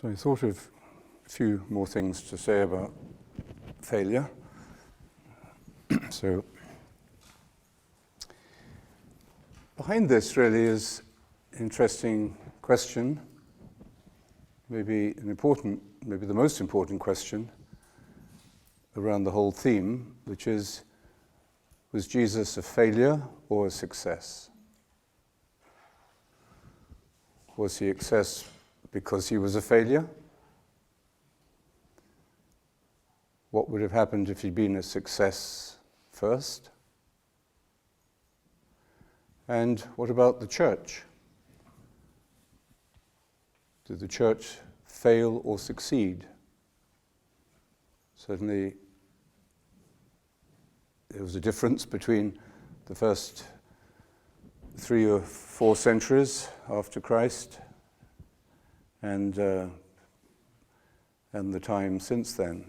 So I thought of a few more things to say about failure. So behind this really is an interesting question, maybe the most important question around the whole theme, which is, was Jesus a failure or a success? Was he a success because he was a failure? What would have happened if he'd been a success first? And what about the church? Did the church fail or succeed? Certainly, there was a difference between the first 3 or 4 centuries after Christ and the time since then.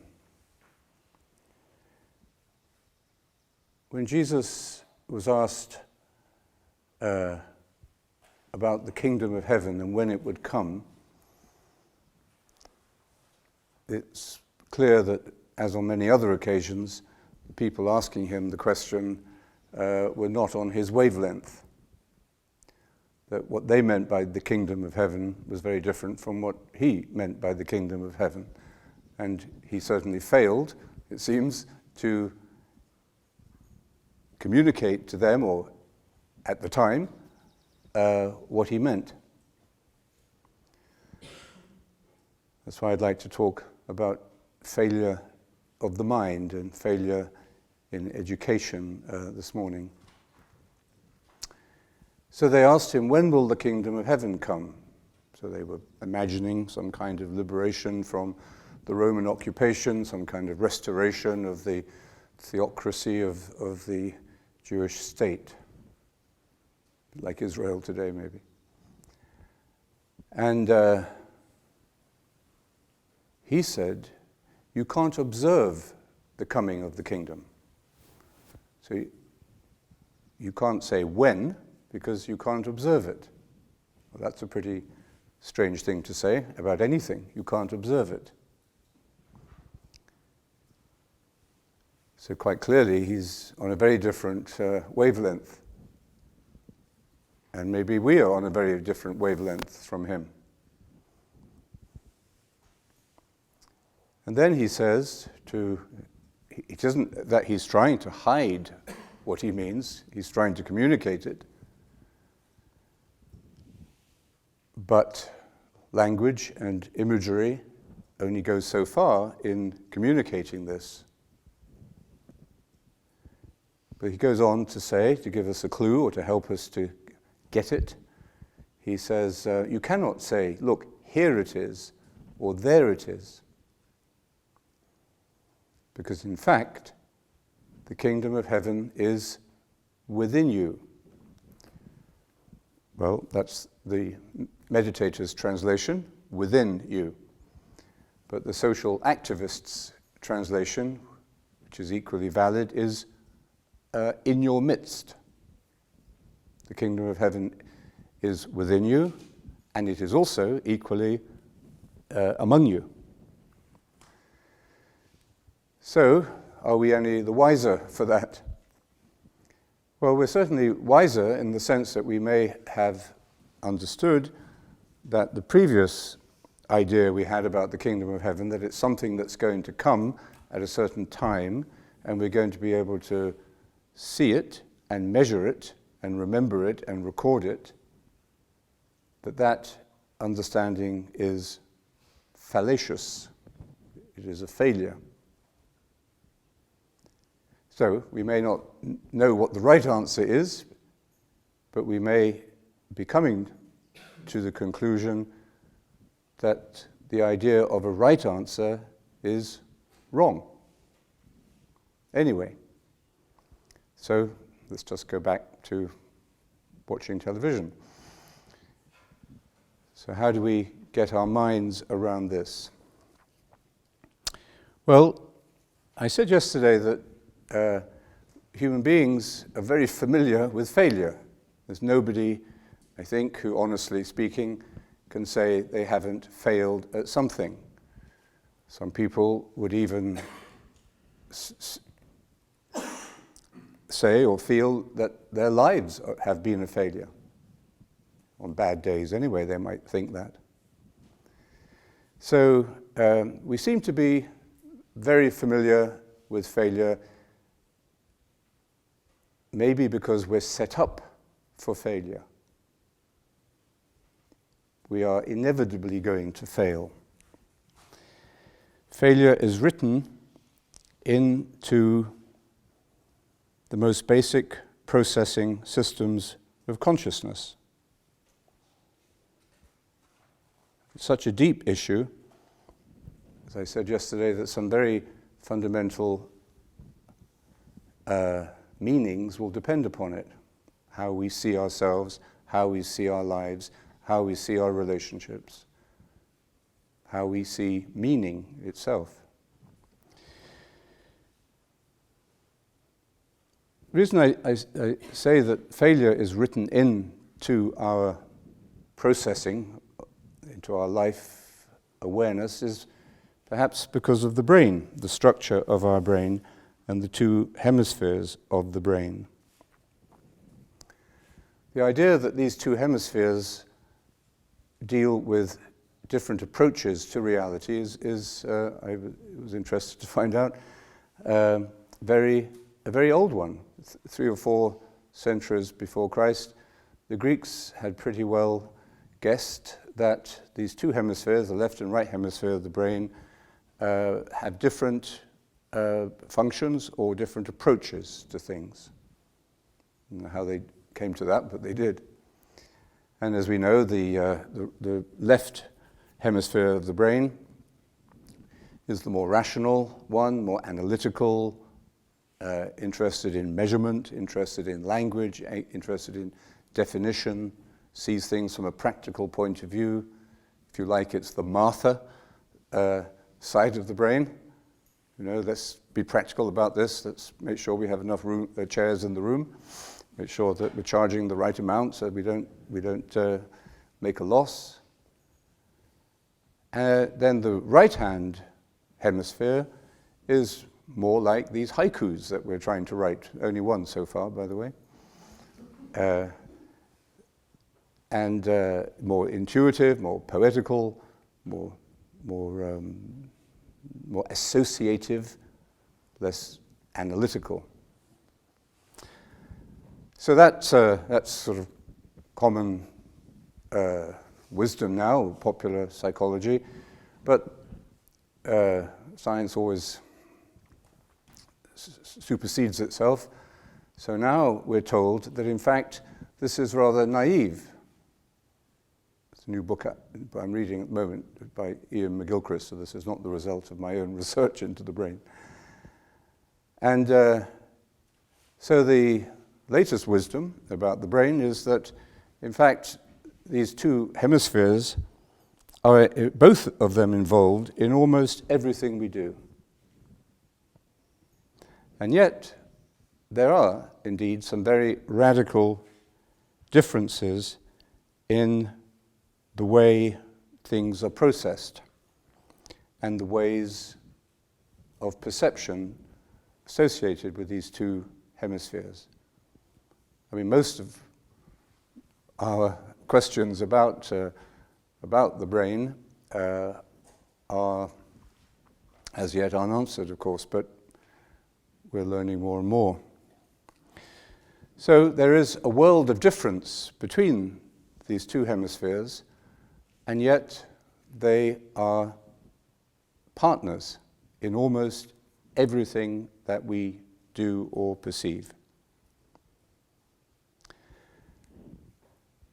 When Jesus was asked about the kingdom of heaven and when it would come, it's clear that, as on many other occasions, the people asking him the question were not on his wavelength. That what they meant by the kingdom of heaven was very different from what he meant by the kingdom of heaven. And he certainly failed, it seems, to communicate to them, or at the time, what he meant. That's why I'd like to talk about failure of the mind and failure in education this morning. So they asked him, when will the kingdom of heaven come? So they were imagining some kind of liberation from the Roman occupation, some kind of restoration of the theocracy of the Jewish state, like Israel today maybe. And he said, you can't observe the coming of the kingdom. So you can't say when, because you can't observe it. Well, that's a pretty strange thing to say about anything. You can't observe it. So quite clearly, he's on a very different wavelength. And maybe we are on a very different wavelength from him. And then he says it isn't that he's trying to hide what he means, he's trying to communicate it. But language and imagery only go so far in communicating this. But he goes on to say, to give us a clue or to help us to get it, he says, you cannot say, look, here it is, or there it is. Because in fact, the kingdom of heaven is within you. Well, that's the meditator's translation, within you. But the social activist's translation, which is equally valid, is in your midst. The kingdom of heaven is within you, and it is also equally among you. So, are we any the wiser for that? Well, we're certainly wiser in the sense that we may have understood that the previous idea we had about the kingdom of heaven, that it's something that's going to come at a certain time, and we're going to be able to see it and measure it and remember it and record it, that understanding is fallacious. It is a failure. So we may not know what the right answer is, but we may be coming to the conclusion that the idea of a right answer is wrong. Anyway, so let's just go back to watching television. So how do we get our minds around this? Well, I said yesterday that human beings are very familiar with failure. There's nobody, I think, who, honestly speaking, can say they haven't failed at something. Some people would even say or feel that their lives have been a failure. On bad days anyway, they might think that. So we seem to be very familiar with failure, maybe because we're set up for failure. We are inevitably going to fail. Failure is written into the most basic processing systems of consciousness. It's such a deep issue, as I said yesterday, that some very fundamental meanings will depend upon it. How we see ourselves, how we see our lives, how we see our relationships, how we see meaning itself. The reason I say that failure is written into our processing, into our life awareness, is perhaps because of the brain, the structure of our brain, and the two hemispheres of the brain. The idea that these two hemispheres deal with different approaches to reality I was interested to find out, a very old one. 3 or 4 centuries before Christ, the Greeks had pretty well guessed that these two hemispheres, the left and right hemisphere of the brain, have different functions or different approaches to things. I don't know how they came to that, but they did. And as we know, the left hemisphere of the brain is the more rational one, more analytical, interested in measurement, interested in language, interested in definition, sees things from a practical point of view. If you like, it's the Martha side of the brain. You know, let's be practical about this. Let's make sure we have enough chairs in the room. Make sure that we're charging the right amount so we don't make a loss. Then the right-hand hemisphere is more like these haikus that we're trying to write. Only one so far, by the way. And more intuitive, more poetical, more associative, less analytical. So that's sort of common wisdom now, popular psychology, but science always supersedes itself. So now we're told that in fact this is rather naive. It's a new book I'm reading at the moment by Ian McGilchrist, so this is not the result of my own research into the brain. And so the latest wisdom about the brain is that in fact these two hemispheres are both of them involved in almost everything we do. And yet, there are indeed some very radical differences in the way things are processed and the ways of perception associated with these two hemispheres. I mean, most of our questions about the brain are as yet unanswered, of course, but we're learning more and more. So there is a world of difference between these two hemispheres, and yet they are partners in almost everything that we do or perceive.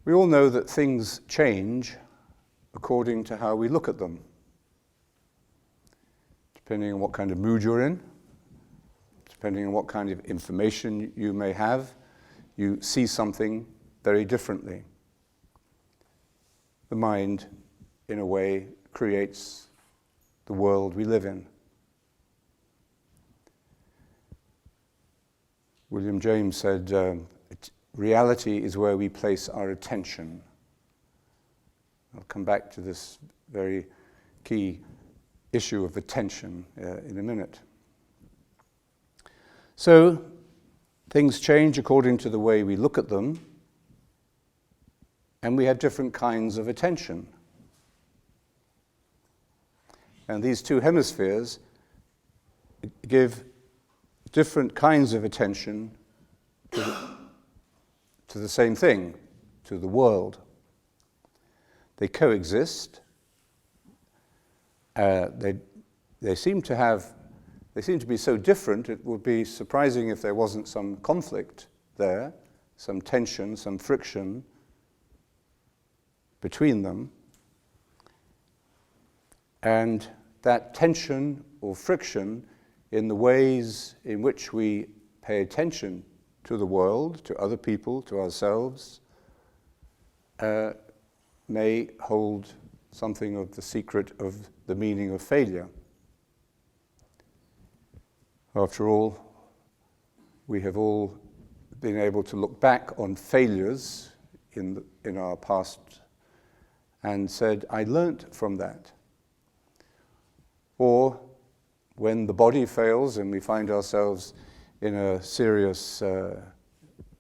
We all know that things change according to how we look at them. Depending on what kind of mood you're in, depending on what kind of information you may have, you see something very differently. The mind, in a way, creates the world we live in. William James said, reality is where we place our attention. I'll come back to this very key issue of attention in a minute. So, things change according to the way we look at them, and we have different kinds of attention. And these two hemispheres give different kinds of attention to the same thing, to the world. They coexist. They seem to be so different, it would be surprising if there wasn't some conflict there, some tension, some friction between them. And that tension or friction in the ways in which we pay attention to the world, to other people, to ourselves, may hold something of the secret of the meaning of failure. After all, we have all been able to look back on failures in our past and said, I learnt from that. Or when the body fails and we find ourselves in a serious or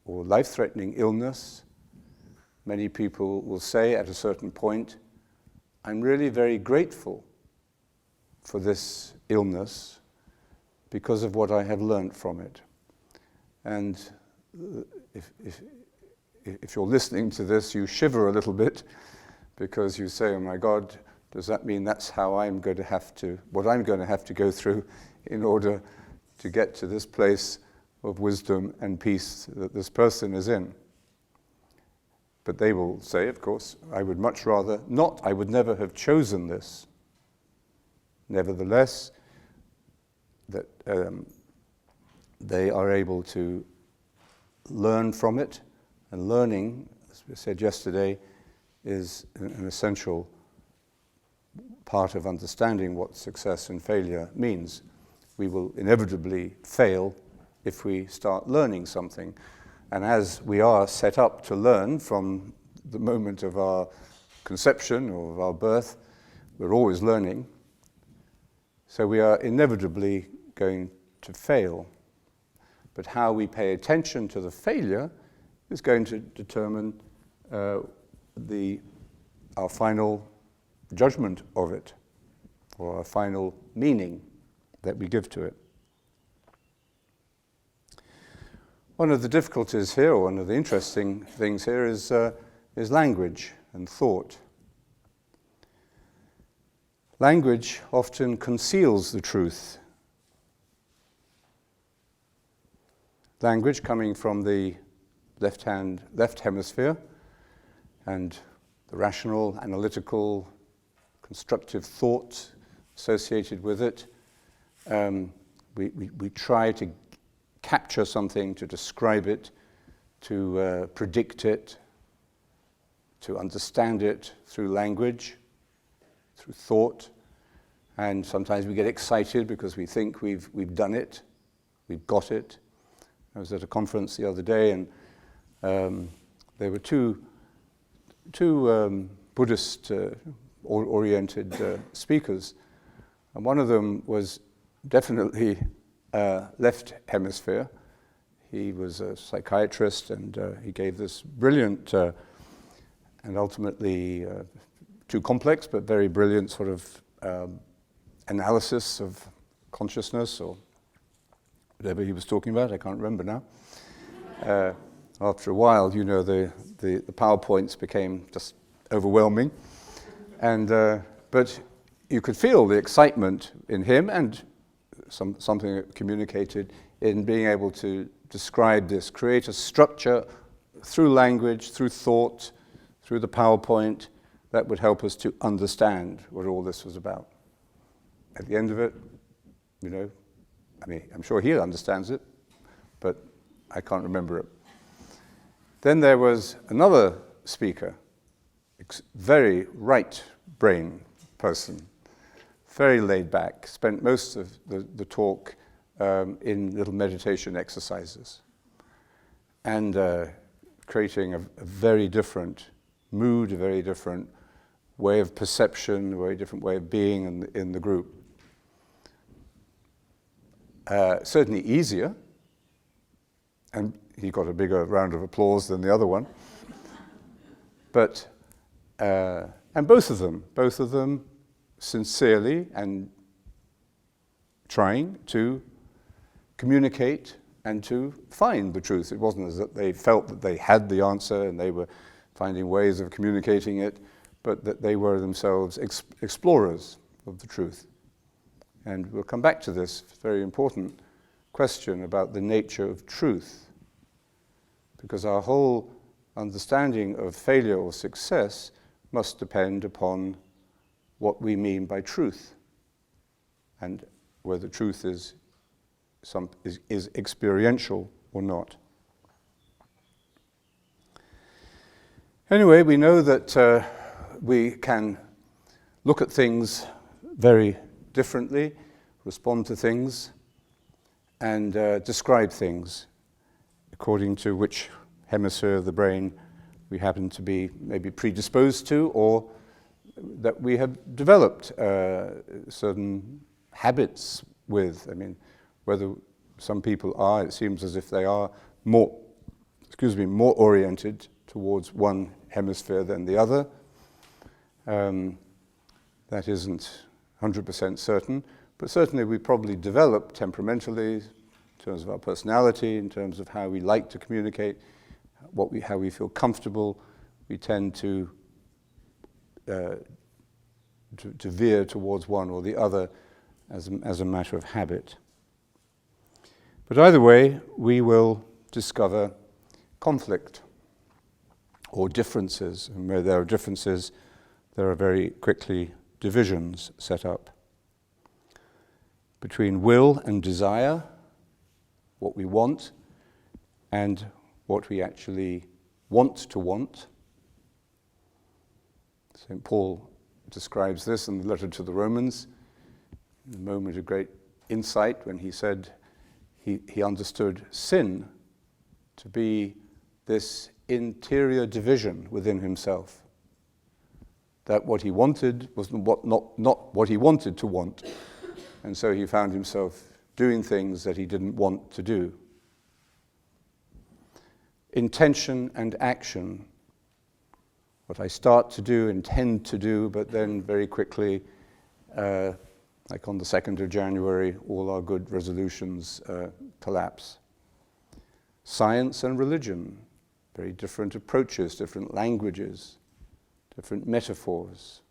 life-threatening illness, many people will say at a certain point, I'm really very grateful for this illness because of what I have learned from it. And if you're listening to this, you shiver a little bit because you say, oh my God, does that mean that's how what I'm going to have to go through in order to get to this place of wisdom and peace that this person is in? But they will say, of course, I would much rather not, I would never have chosen this. Nevertheless, that they are able to learn from it, and learning, as we said yesterday, is an essential part of understanding what success and failure means. We will inevitably fail if we start learning something. And as we are set up to learn from the moment of our conception or of our birth, we're always learning. So we are inevitably going to fail. But how we pay attention to the failure is going to determine our final judgment of it, or our final meaning that we give to it. One of the difficulties here, or one of the interesting things here, is language and thought. Language often conceals the truth. Language coming from the left hemisphere, and the rational, analytical, constructive thought associated with it. We try to capture something, to describe it, to predict it, to understand it through language, through thought. And sometimes we get excited because we think we've done it, we've got it. I was at a conference the other day, and there were two Buddhist oriented speakers, and one of them was definitely left hemisphere. He was a psychiatrist, and he gave this brilliant and ultimately too complex but very brilliant sort of analysis of consciousness, or whatever he was talking about. I can't remember now. After a while, you know, the PowerPoints became just overwhelming, and but you could feel the excitement in him, and something that communicated in being able to describe this, create a structure through language, through thought, through the PowerPoint that would help us to understand what all this was about. At the end of it, you know, I mean, I'm sure he understands it, but I can't remember it. Then there was another speaker, very right brain person, very laid back, spent most of the talk in little meditation exercises, and creating a very different mood, a very different way of perception, a very different way of being in the group. Certainly easier, and he got a bigger round of applause than the other one. But, and both of them sincerely and trying to communicate and to find the truth. It wasn't as that they felt that they had the answer and they were finding ways of communicating it, but that they were themselves explorers of the truth. And we'll come back to this very important question about the nature of truth, because our whole understanding of failure or success must depend upon what we mean by truth, and whether truth is experiential or not. Anyway, we know that we can look at things very differently, respond to things, and describe things according to which hemisphere of the brain we happen to be maybe predisposed to, or that we have developed certain habits with. I mean, whether some people are, it seems as if they are more oriented towards one hemisphere than the other. That isn't 100% certain, but certainly we probably develop temperamentally in terms of our personality, in terms of how we like to communicate, how we feel comfortable. We tend to veer towards one or the other as a matter of habit. But either way, we will discover conflict or differences, and where there are differences, there are very quickly divisions set up between will and desire, what we want, and what we actually want to want. St. Paul describes this in the letter to the Romans, in a moment of great insight when he said he understood sin to be this interior division within himself, that what he wanted was not what he wanted to want, and so he found himself doing things that he didn't want to do. Intention and action, what I start to do, intend to do, but then very quickly, like on the 2nd of January, all our good resolutions collapse. Science and religion, very different approaches, different languages, different metaphors.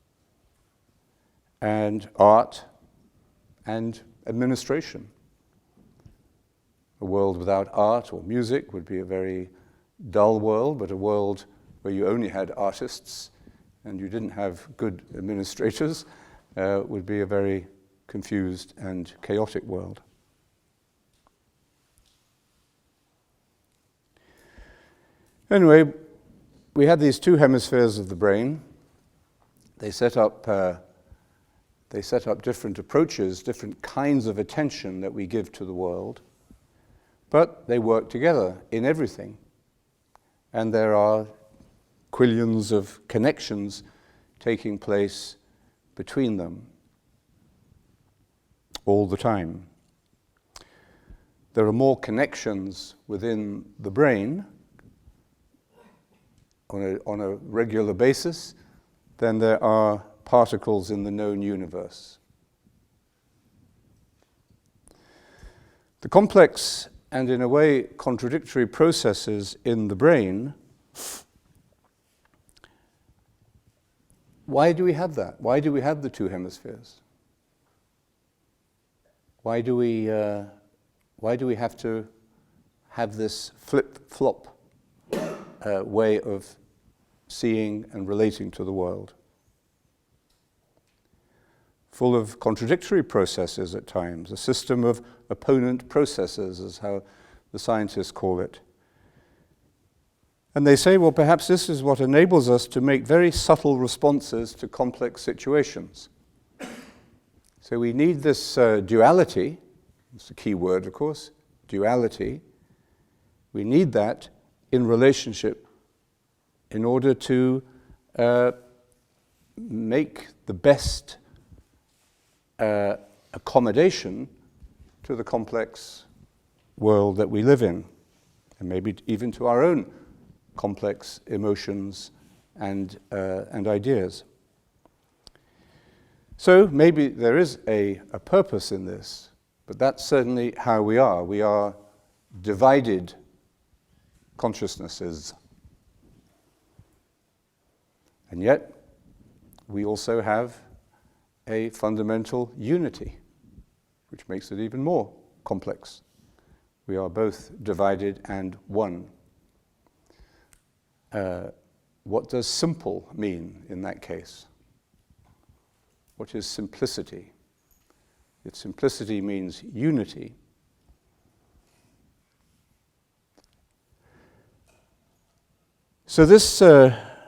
And art and administration. A world without art or music would be a very dull world, but a world where you only had artists and you didn't have good administrators would be a very confused and chaotic world. Anyway, we had these two hemispheres of the brain. They set up different approaches, different kinds of attention that we give to the world, but they work together in everything. And there are quillions of connections taking place between them all the time. There are more connections within the brain on a regular basis than there are particles in the known universe. The complex and in a way contradictory processes in the brain, why do we have that? Why do we have the two hemispheres? Why do we have to have this flip-flop way of seeing and relating to the world? Full of contradictory processes at times, a system of opponent processes is how the scientists call it. And they say, well, perhaps this is what enables us to make very subtle responses to complex situations. So we need this duality, it's a key word, of course, duality. We need that in relationship in order to make the best accommodation to the complex world that we live in, and maybe even to our own complex emotions and ideas. So maybe there is a purpose in this, but that's certainly how we are. We are divided consciousnesses. And yet, we also have a fundamental unity, which makes it even more complex. We are both divided and one. What does simple mean in that case? What is simplicity? If simplicity means unity, so this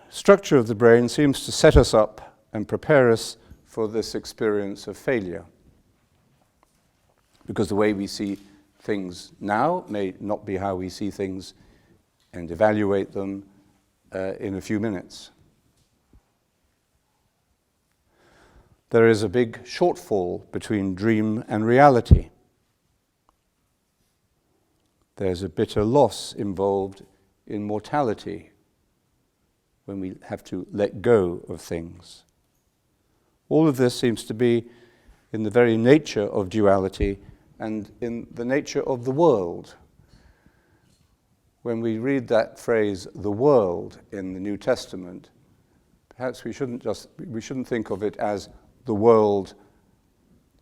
structure of the brain seems to set us up and prepare us for this experience of failure. Because the way we see things now may not be how we see things and evaluate them in a few minutes. There is a big shortfall between dream and reality. There's a bitter loss involved in mortality when we have to let go of things. All of this seems to be in the very nature of duality and in the nature of the world. When we read that phrase, the world, in the New Testament, perhaps we shouldn't think of it as the world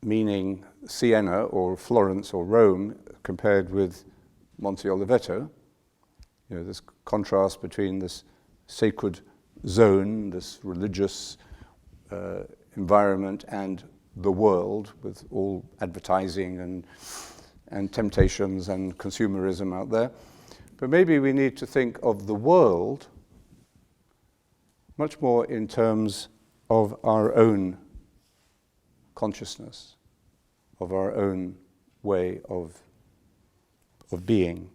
meaning Siena or Florence or Rome compared with Monte Oliveto. You know, this contrast between this sacred zone, this religious environment, and the world with all advertising and temptations and consumerism out there. But maybe we need to think of the world much more in terms of our own consciousness, of our own way of being.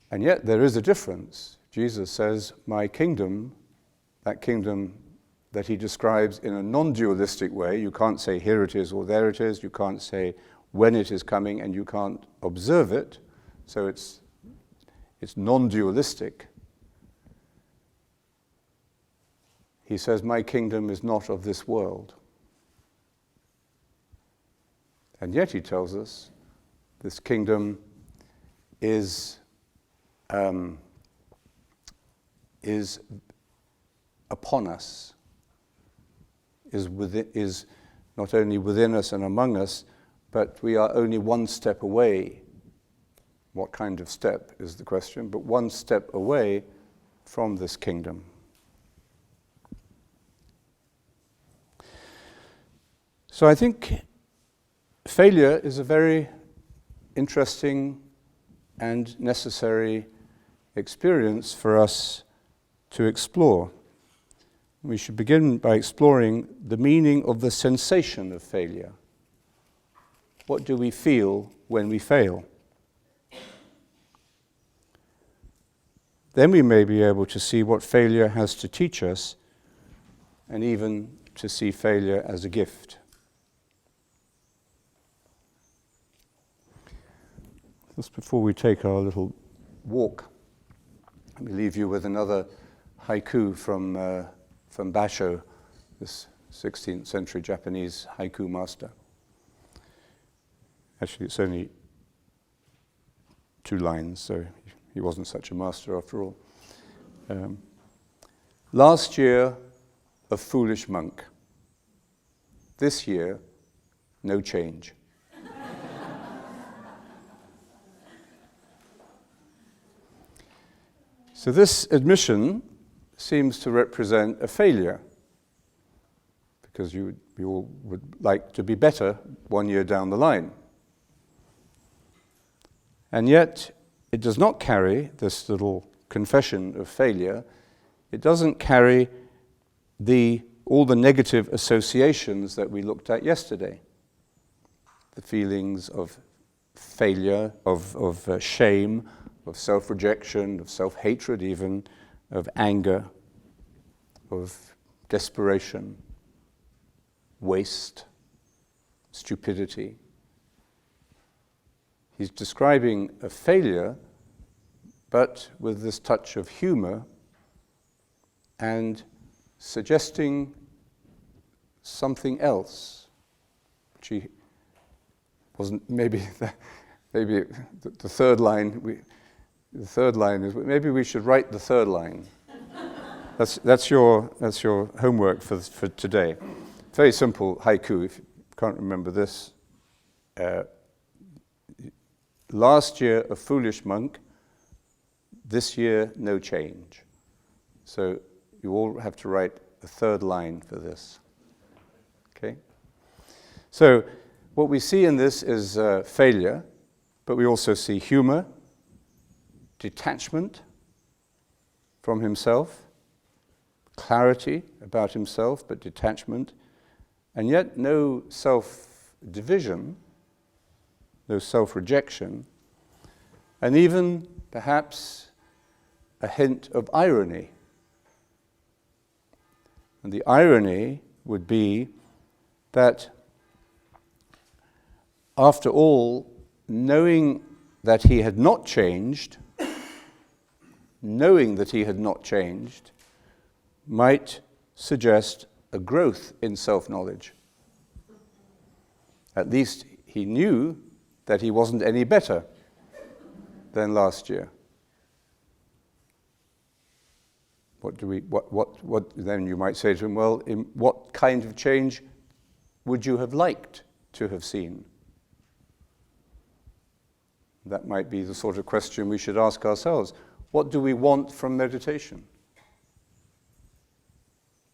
And yet there is a difference. Jesus says, my kingdom, that kingdom that he describes in a non-dualistic way, you can't say here it is or there it is, you can't say when it is coming, and you can't observe it, so it's non-dualistic. He says, my kingdom is not of this world. And yet he tells us this kingdom is upon us, is not only within us and among us, but we are only one step away. What kind of step is the question, but one step away from this kingdom. So I think failure is a very interesting and necessary experience for us to explore. We should begin by exploring the meaning of the sensation of failure. What do we feel when we fail? Then we may be able to see what failure has to teach us, and even to see failure as a gift. Just before we take our little walk, let me leave you with another haiku from Basho, this 16th century Japanese haiku master. Actually, it's only 2 lines, so he wasn't such a master after all. Last year, a foolish monk. This year, no change. So this admission seems to represent a failure, because you all would like to be better 1 year down the line. And yet, it does not carry this little confession of failure. It doesn't carry all the negative associations that we looked at yesterday. The feelings of failure, of shame, of self-rejection, of self-hatred even, of anger, of desperation, waste, stupidity. He's describing a failure, but with this touch of humor and suggesting something else, which he wasn't. Maybe the third line. The third line is maybe we should write the third line. That's your homework for today. Very simple haiku. If you can't remember this, last year a foolish monk. This year no change. So you all have to write a third line for this. Okay? So what we see in this is failure, but we also see humor, detachment from himself, clarity about himself, but detachment, and yet no self-division, no self-rejection, and even perhaps a hint of irony. And the irony would be that after all, knowing that he had not changed might suggest a growth in self-knowledge. At least he knew that he wasn't any better than last year. What then you might say to him, well, what kind of change would you have liked to have seen? That might be the sort of question we should ask ourselves. What do we want from meditation?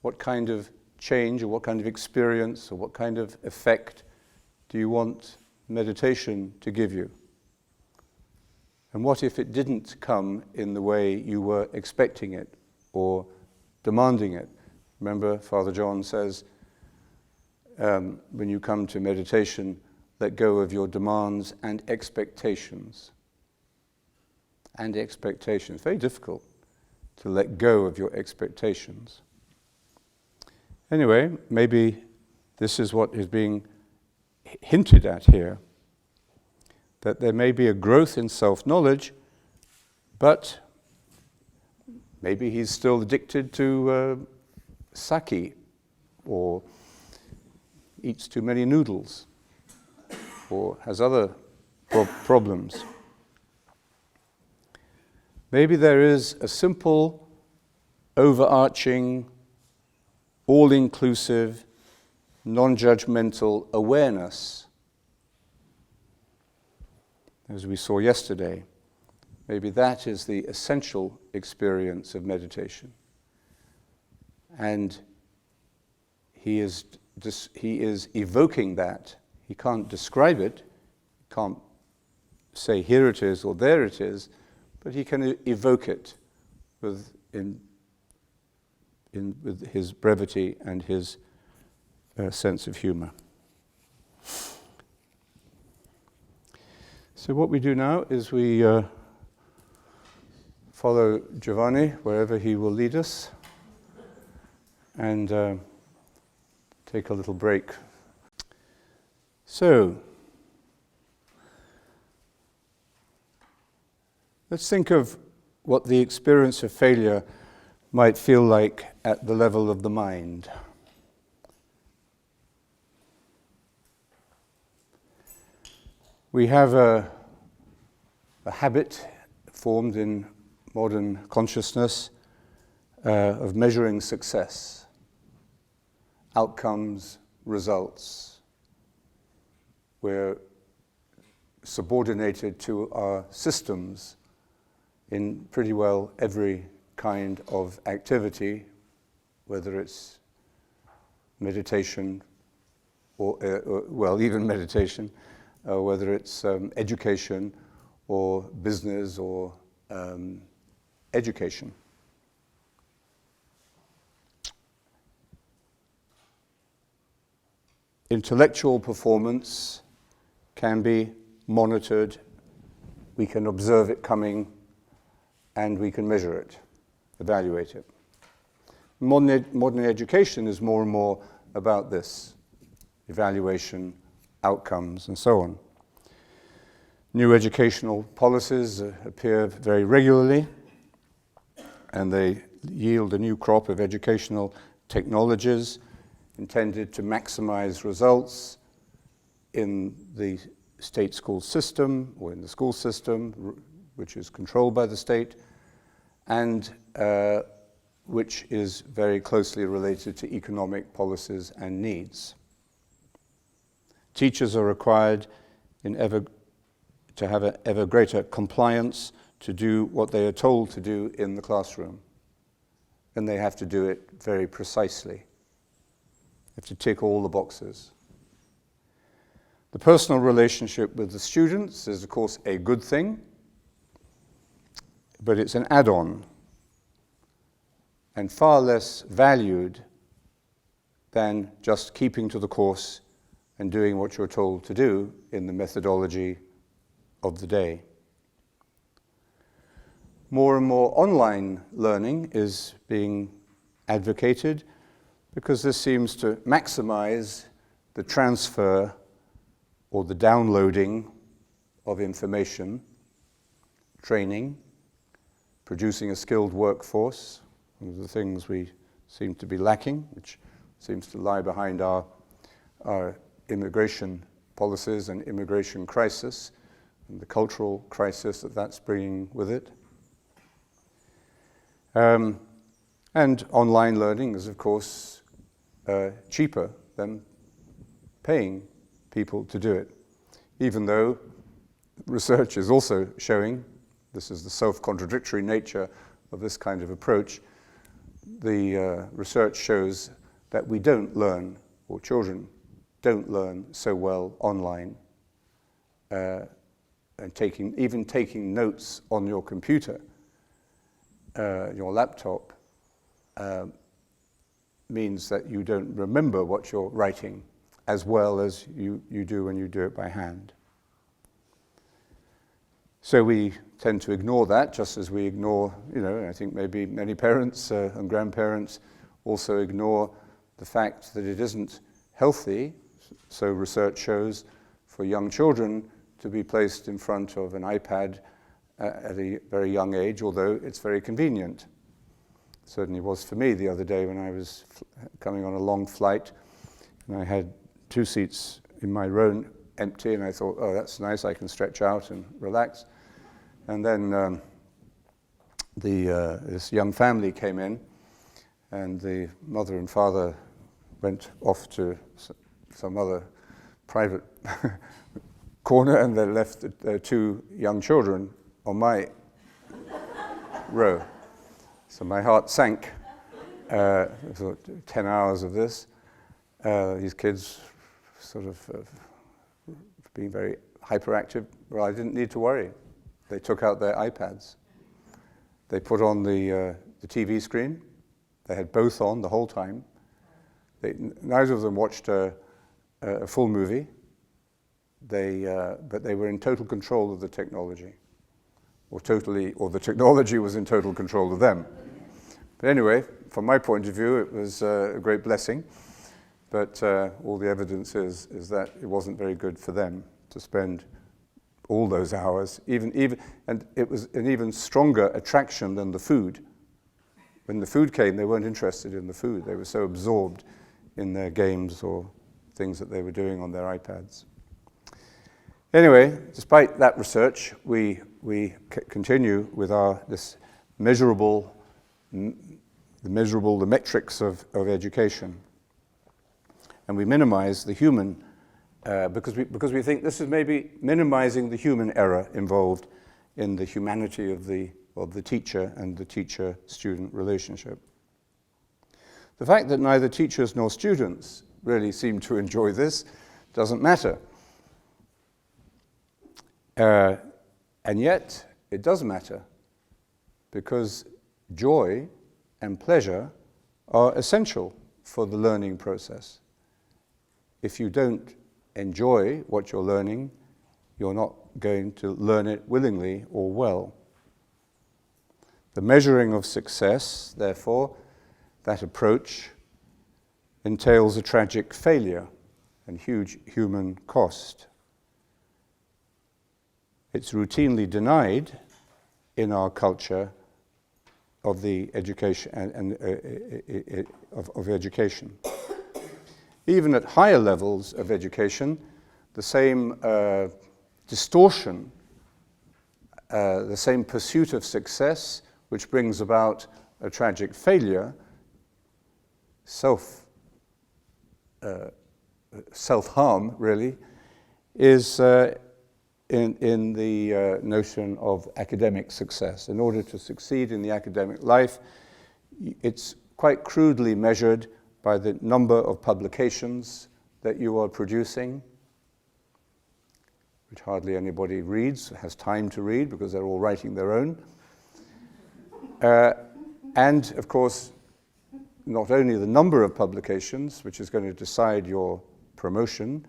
What kind of change or what kind of experience or what kind of effect do you want meditation to give you? And what if it didn't come in the way you were expecting it or demanding it? Remember, Father John says, when you come to meditation, let go of your demands and expectations. And expectations. Very difficult to let go of your expectations. Anyway, maybe this is what is being hinted at here, that there may be a growth in self-knowledge, but maybe he's still addicted to sake, or eats too many noodles, or has other problems. Maybe there is a simple, overarching, all-inclusive, non-judgmental awareness, as we saw yesterday. Maybe that is the essential experience of meditation. And he is evoking that. He can't describe it, can't say here it is or there it is, but he can evoke it with his brevity and his sense of humor. So what we do now is we follow Giovanni wherever he will lead us and take a little break. So, let's think of what the experience of failure might feel like at the level of the mind. We have a habit formed in modern consciousness of measuring success, outcomes, results. We're subordinated to our systems in pretty well every kind of activity, whether it's meditation or even meditation, whether it's education or business or education. Intellectual performance can be monitored, we can observe it coming, and we can measure it, evaluate it. Modern education is more and more about this: evaluation, outcomes, and so on. New educational policies appear very regularly, and they yield a new crop of educational technologies intended to maximize results in the state school system, or in the school system, which is controlled by the state, and which is very closely related to economic policies and needs. Teachers are required to have an ever greater compliance to do what they are told to do in the classroom. And they have to do it very precisely. They have to tick all the boxes. The personal relationship with the students is, of course, a good thing, but it's an add-on and far less valued than just keeping to the course and doing what you're told to do in the methodology of the day. More and more online learning is being advocated because this seems to maximize the transfer or the downloading of information, training, producing a skilled workforce, one of the things we seem to be lacking, which seems to lie behind our immigration policies and immigration crisis, and the cultural crisis that that's bringing with it. And online learning is, of course, cheaper than paying people to do it, even though research is also showing, this is the self-contradictory nature of this kind of approach, the research shows that we don't learn, or children don't learn so well online. And even taking notes on your computer, your laptop, means that you don't remember what you're writing as well as you do when you do it by hand. So we tend to ignore that, just as we ignore, I think maybe many parents and grandparents also ignore the fact that it isn't healthy, so research shows, for young children to be placed in front of an iPad at a very young age, although it's very convenient. It certainly was for me the other day when I was coming on a long flight, and I had 2 seats in my row empty, and I thought, oh, that's nice, I can stretch out and relax. And then this young family came in, and the mother and father went off to some other private corner, and they left their 2 young children on my row. So my heart sank. 10 hours of this. These kids sort of being very hyperactive. Well, I didn't need to worry. They took out their iPads. They put on the TV screen. They had both on the whole time. Neither of them watched a full movie. But they were in total control of the technology, or the technology was in total control of them. But anyway, from my point of view, it was a great blessing. But all the evidence is that it wasn't very good for them to spend all those hours, and it was an even stronger attraction than the food. When the food came, they weren't interested in the food. They were so absorbed in their games or things that they were doing on their iPads. Anyway, despite that research, we continue with the metrics of education, and we minimize the human. Because we think this is maybe minimizing the human error involved in the humanity of the teacher and the teacher-student relationship. The fact that neither teachers nor students really seem to enjoy this doesn't matter. And yet, it does matter, because joy and pleasure are essential for the learning process. If you don't enjoy what you're learning, you're not going to learn it willingly or well. The measuring of success, therefore, that approach entails a tragic failure and huge human cost. It's routinely denied in our culture of the education of education. Even at higher levels of education, the same distortion, the same pursuit of success, which brings about a tragic failure, self-harm really, is in the notion of academic success. In order to succeed in the academic life, it's quite crudely measured by the number of publications that you are producing, which hardly anybody reads, has time to read because they're all writing their own. And of course, not only the number of publications, which is going to decide your promotion,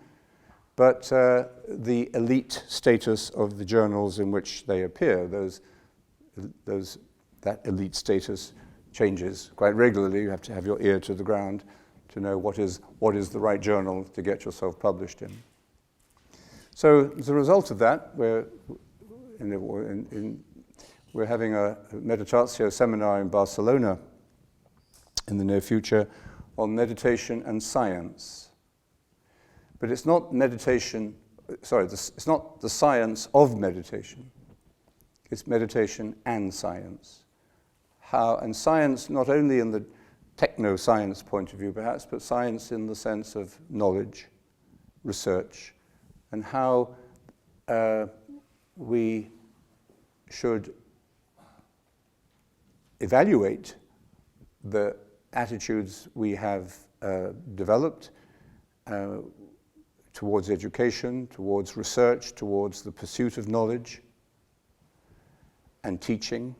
but the elite status of the journals in which they appear. That elite status changes quite regularly. You have to have your ear to the ground to know what is the right journal to get yourself published in. So as a result of that, we're having a meditatio seminar in Barcelona in the near future on meditation and science. But it's not meditation, it's not the science of meditation. It's meditation and science. And science, not only in the techno-science point of view perhaps, but science in the sense of knowledge, research, and how we should evaluate the attitudes we have developed towards education, towards research, towards the pursuit of knowledge and teaching,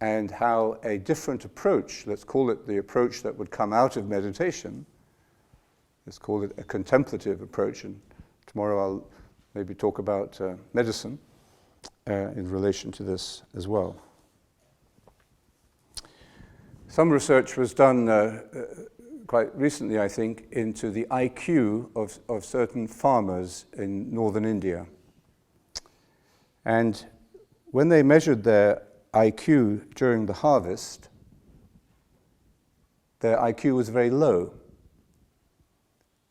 and how a different approach, let's call it the approach that would come out of meditation, let's call it a contemplative approach, and tomorrow I'll maybe talk about medicine in relation to this as well. Some research was done quite recently, I think, into the IQ of certain farmers in northern India. And when they measured their IQ during the harvest, their IQ was very low.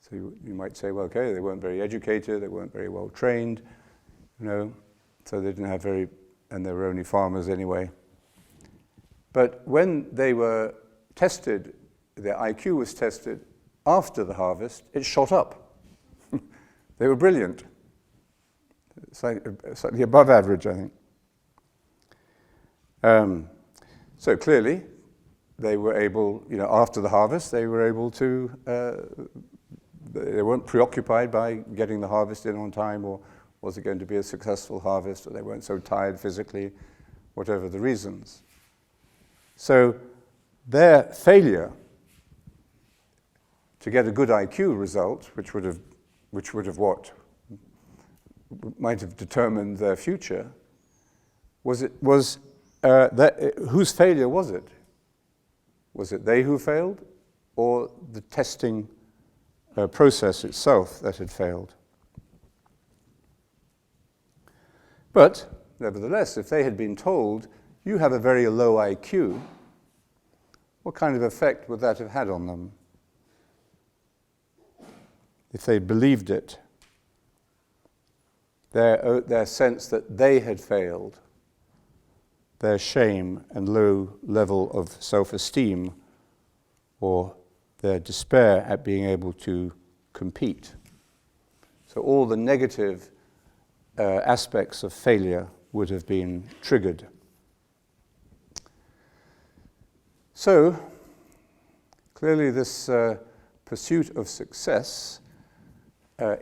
So you might say, well, okay, they weren't very educated, they weren't very well trained, so they didn't have and they were only farmers anyway. But when they were tested, their IQ was tested after the harvest, it shot up. They were brilliant. Slightly above average, I think. So clearly, they were able, after the harvest, they were able to, they weren't preoccupied by getting the harvest in on time, or was it going to be a successful harvest, or they weren't so tired physically, whatever the reasons. So their failure to get a good IQ result, which would have might have determined their future, whose failure was it? Was it they who failed, or the testing process itself that had failed? But nevertheless, if they had been told, you have a very low IQ, what kind of effect would that have had on them? If they believed it, their sense that they had failed, their shame and low level of self-esteem, or their despair at being able to compete. So all the negative aspects of failure would have been triggered. So, clearly this pursuit of success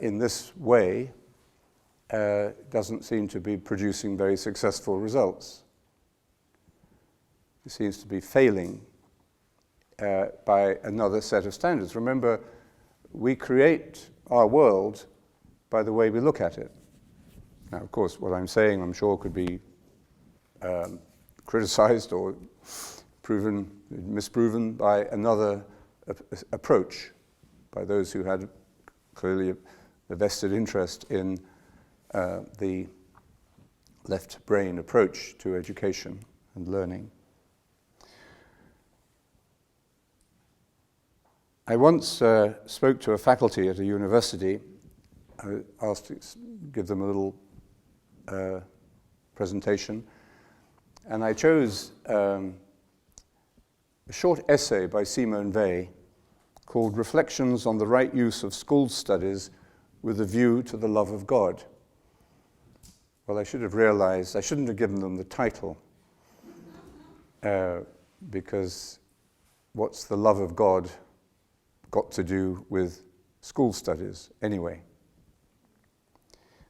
in this way doesn't seem to be producing very successful results. It seems to be failing by another set of standards. Remember, we create our world by the way we look at it. Now, of course, what I'm saying, I'm sure, could be criticized or misproven by another approach, by those who had clearly a vested interest in the left brain approach to education and learning. I once spoke to a faculty at a university. I asked to give them a little presentation, and I chose a short essay by Simone Weil called Reflections on the Right Use of School Studies with a View to the Love of God. Well, I should have realized I shouldn't have given them the title, because what's the love of God got to do with school studies anyway?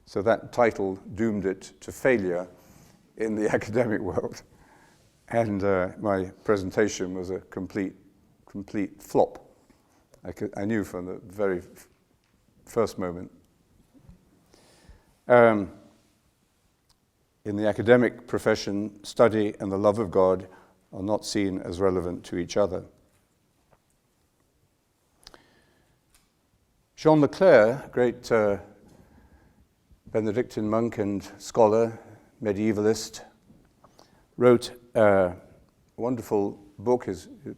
So that title doomed it to failure in the academic world. And my presentation was a complete flop. I knew from the very first moment. In the academic profession, study and the love of God are not seen as relevant to each other. Jean Leclerc, great Benedictine monk and scholar, medievalist, wrote a wonderful book,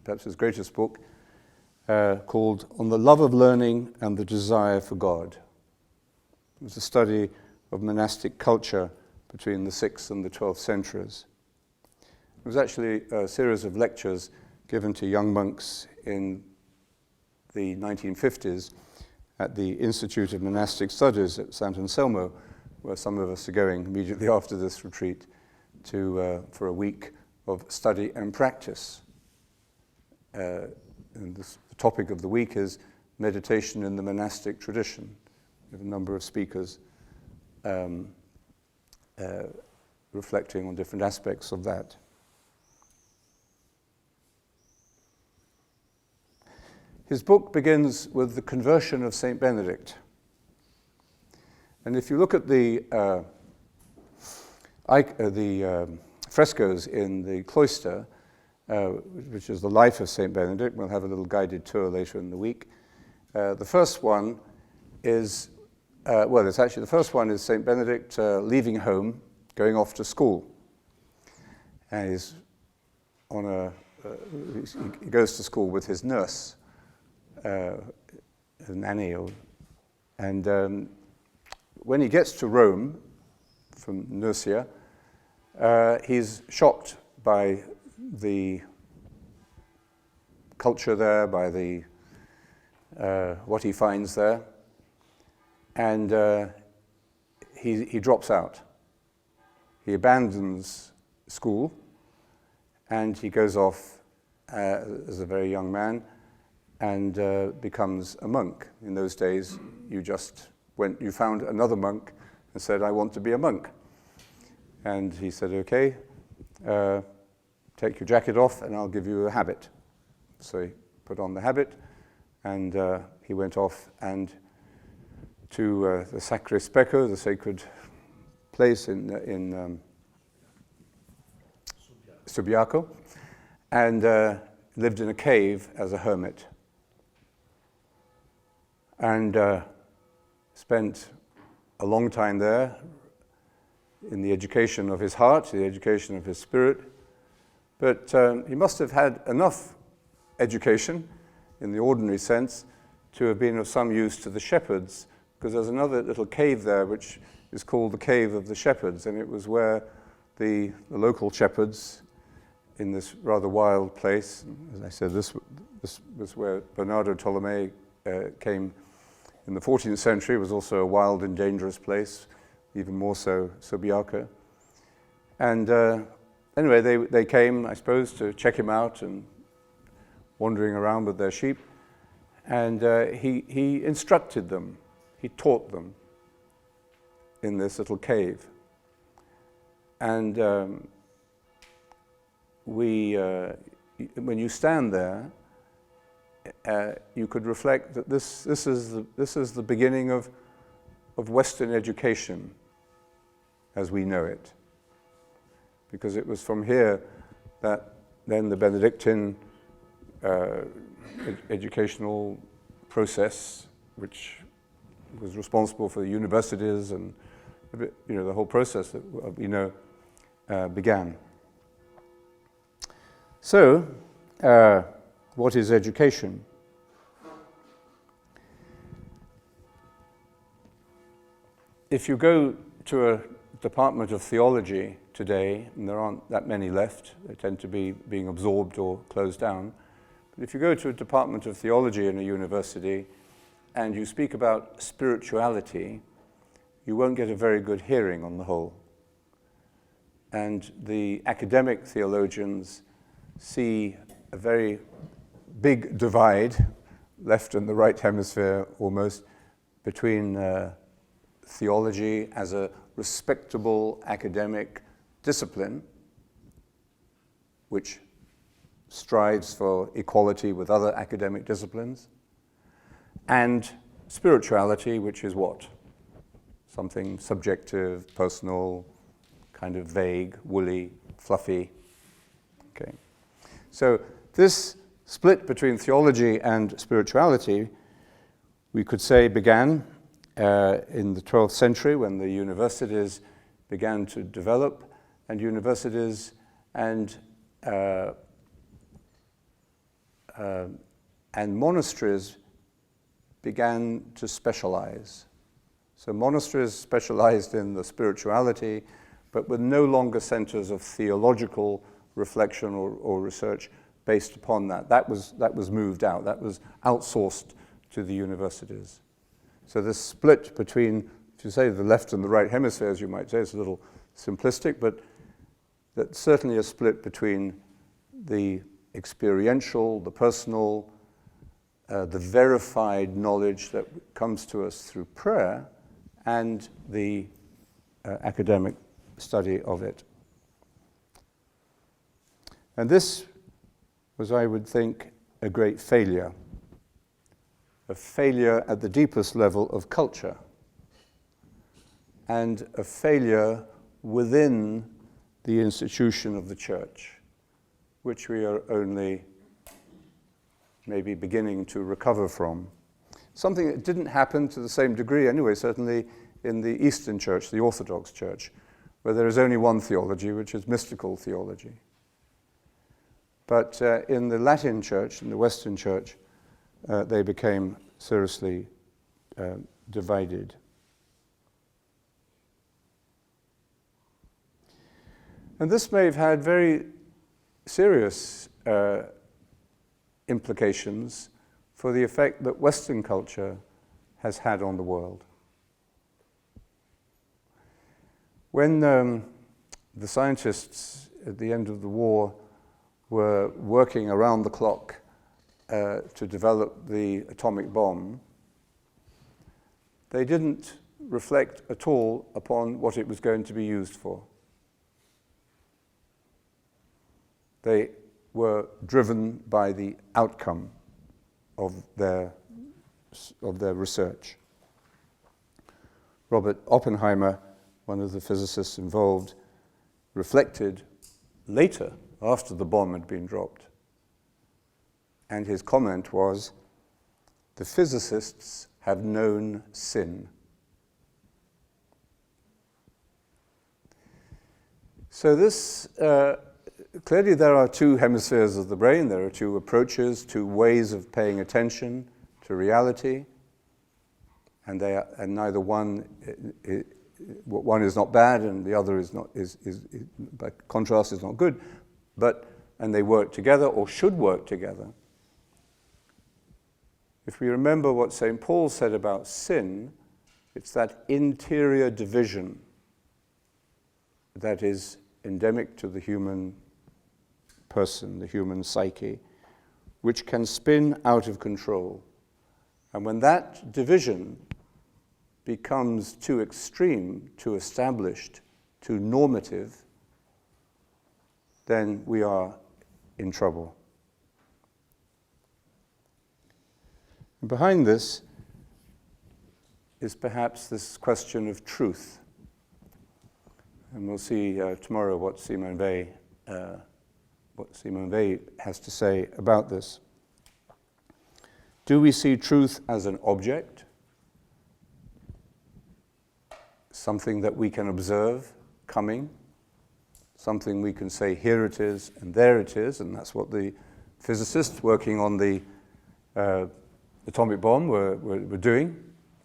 perhaps his greatest book, called On the Love of Learning and the Desire for God. It was a study of monastic culture between the 6th and the 12th centuries. It was actually a series of lectures given to young monks in the 1950s at the Institute of Monastic Studies at Sant Anselmo, where some of us are going immediately after this retreat for a week of study and practice. And the topic of the week is meditation in the monastic tradition. We have a number of speakers reflecting on different aspects of that. His book begins with the conversion of Saint Benedict. And if you look at the frescoes in the cloister, which is the life of Saint Benedict, we'll have a little guided tour later in the week. The first one is, the first one is Saint Benedict leaving home, going off to school. And he goes to school with his nurse, a nanny, and when he gets to Rome from Nursia, he's shocked by the culture there, by what he finds there, and he drops out. He abandons school, and he goes off as a very young man and becomes a monk. In those days, you found another monk and said, I want to be a monk. And he said, okay, take your jacket off and I'll give you a habit. So he put on the habit, and he went off and to the Sacre Specco, the sacred place in Subiaco, and lived in a cave as a hermit. And spent a long time there in the education of his heart, the education of his spirit. But he must have had enough education, in the ordinary sense, to have been of some use to the shepherds, because there's another little cave there which is called the Cave of the Shepherds, and it was where the local shepherds, in this rather wild place, as I said, this was where Bernardo Tolomei came in the 14th century. It was also a wild and dangerous place, even more so Subiaco. And anyway, they came, I suppose, to check him out and wandering around with their sheep. And he instructed them, he taught them in this little cave. And when you stand there, you could reflect that this is the beginning of Western education as we know it, because it was from here that then the Benedictine educational process, which was responsible for the universities and the whole process that we know began. So, what is education? If you go to a department of theology today, and there aren't that many left, they tend to be being absorbed or closed down. But if you go to a department of theology in a university and you speak about spirituality, you won't get a very good hearing on the whole. And the academic theologians see a very big divide, left and the right hemisphere almost, between theology as a respectable academic discipline, which strives for equality with other academic disciplines, and spirituality, which is what? Something subjective, personal, kind of vague, woolly, fluffy. Okay. So this split between theology and spirituality, we could say, began in the 12th century when the universities began to develop, and universities and monasteries began to specialize. So monasteries specialized in the spirituality, but were no longer centers of theological reflection or research based upon that. That was moved out. That was outsourced to the universities. So this split between, if you say the left and the right hemispheres, you might say it's a little simplistic, but that's certainly a split between the experiential, the personal, the verified knowledge that comes to us through prayer, and the academic study of it. And this was, I would think, a great failure. A failure at the deepest level of culture, and a failure within the institution of the church, which we are only maybe beginning to recover from. Something that didn't happen to the same degree anyway, certainly in the Eastern Church, the Orthodox Church, where there is only one theology, which is mystical theology. But in the Latin Church, in the Western Church, they became seriously divided. And this may have had very serious implications for the effect that Western culture has had on the world. When the scientists at the end of the war were working around the clock to develop the atomic bomb, they didn't reflect at all upon what it was going to be used for. They were driven by the outcome of their research. Robert Oppenheimer, one of the physicists involved, reflected later, after the bomb had been dropped. And his comment was, "The physicists have known sin." So this, clearly there are two hemispheres of the brain, there are two approaches, two ways of paying attention to reality, and neither one is not bad and the other is by contrast is not good, and they work together or should work together. If we remember what St. Paul said about sin, it's that interior division that is endemic to the human person, the human psyche, which can spin out of control. And when that division becomes too extreme, too established, too normative, then we are in trouble. And behind this is perhaps this question of truth. And we'll see tomorrow what Simone Weil what Simone Weil has to say about this. Do we see truth as an object? Something that we can observe coming? Something we can say, here it is, and there it is, and that's what the physicists working on the atomic bomb were doing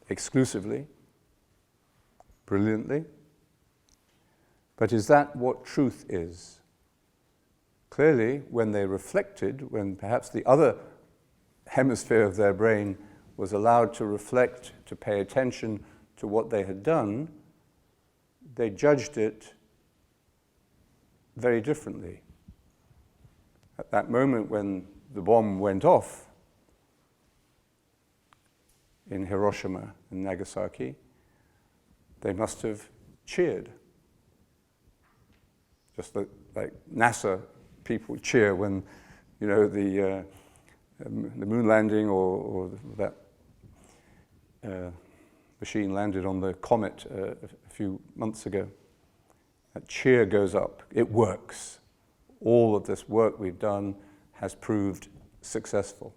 exclusively, brilliantly. But is that what truth is? Clearly, when they reflected, when perhaps the other hemisphere of their brain was allowed to reflect, to pay attention to what they had done, they judged it very differently. At that moment when the bomb went off in Hiroshima and Nagasaki, they must have cheered. Just like NASA people cheer when, you know, the moon landing or that machine landed on the comet a few months ago. That cheer goes up. It works. All of this work we've done has proved successful.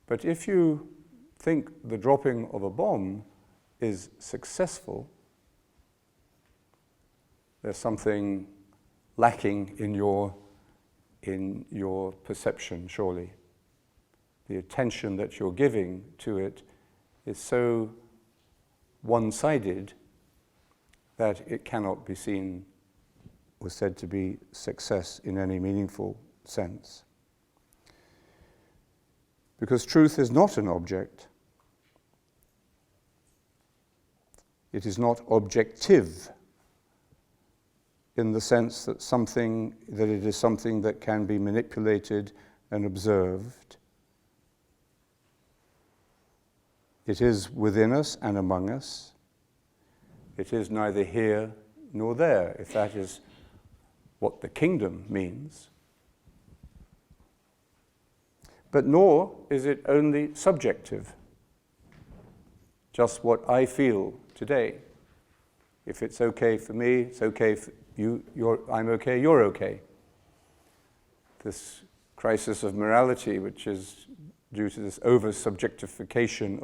But if you think the dropping of a bomb is successful, there's something lacking in your perception, surely. The attention that you're giving to it is so one-sided that it cannot be seen or said to be success in any meaningful sense. Because truth is not an object. It is not objective in the sense that it is something that can be manipulated and observed. It is within us and among us. It is neither here nor there, if that is what the kingdom means. But nor is it only subjective, just what I feel today. If it's okay for me, it's okay for you, I'm okay, you're okay. This crisis of morality, which is due to this over-subjectification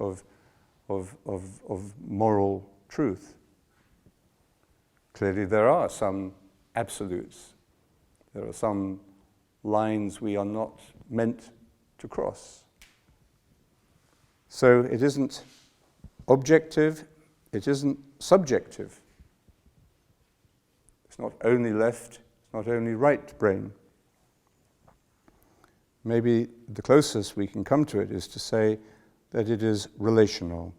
of moral truth. Clearly there are some absolutes. There are some lines we are not meant to cross. So it isn't objective, it isn't subjective. It's not only left, it's not only right brain. Maybe the closest we can come to it is to say that it is relational.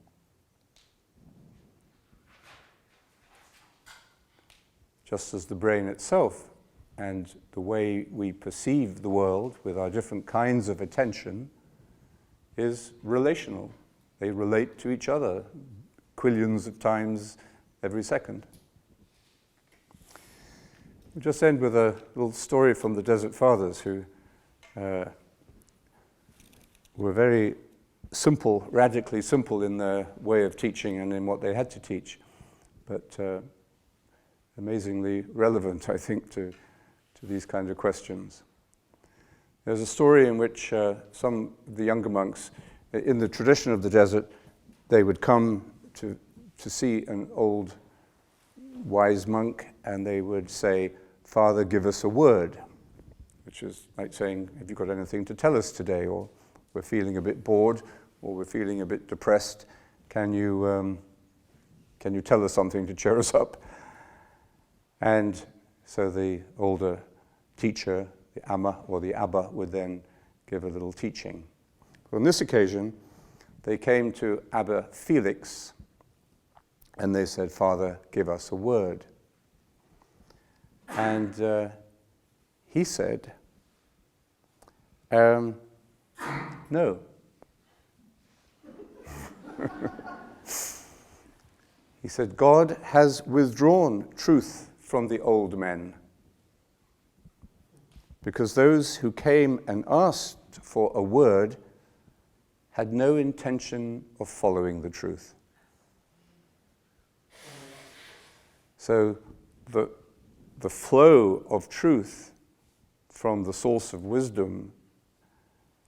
Just as the brain itself and the way we perceive the world with our different kinds of attention is relational. They relate to each other quillions of times every second. We'll just end with a little story from the Desert Fathers who were very simple, radically simple in their way of teaching and in what they had to teach, but amazingly relevant, I think, to these kinds of questions. There's a story in which some of the younger monks, in the tradition of the desert, they would come to see an old wise monk and they would say, "Father, give us a word," which is like saying, "Have you got anything to tell us today?" Or, "We're feeling a bit bored," or, "We're feeling a bit depressed. Can you tell us something to cheer us up?" And so the older teacher, the Amma or the Abba, would then give a little teaching. On this occasion, they came to Abba Felix and they said, "Father, give us a word." And he said, "No." He said, "God has withdrawn truth from the old men, because those who came and asked for a word had no intention of following the truth." So the the flow of truth from the source of wisdom,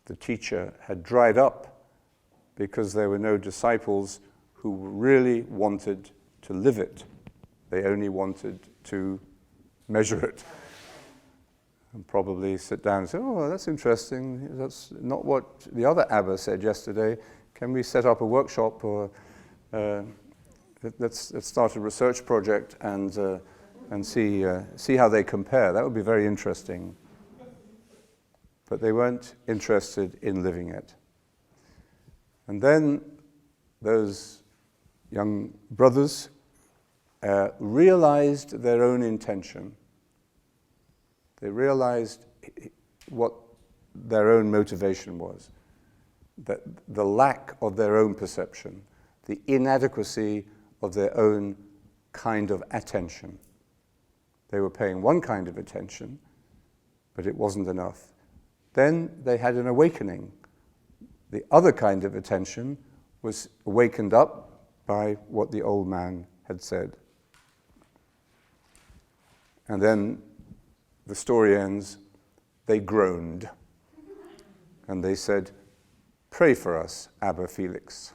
the teacher, had dried up because there were no disciples who really wanted to live it. They only wanted to measure it. And probably sit down and say, oh, that's interesting. That's not what the other Abba said yesterday. Can we set up a workshop, or let's start a research project and see how they compare? That would be very interesting. But they weren't interested in living it. And then those young brothers realized their own intention. They realized what their own motivation was, that the lack of their own perception, the inadequacy of their own kind of attention. They were paying one kind of attention, but it wasn't enough. Then they had an awakening. The other kind of attention was awakened up by what the old man had said. And then the story ends, they groaned. And they said, pray for us, Abba Felix.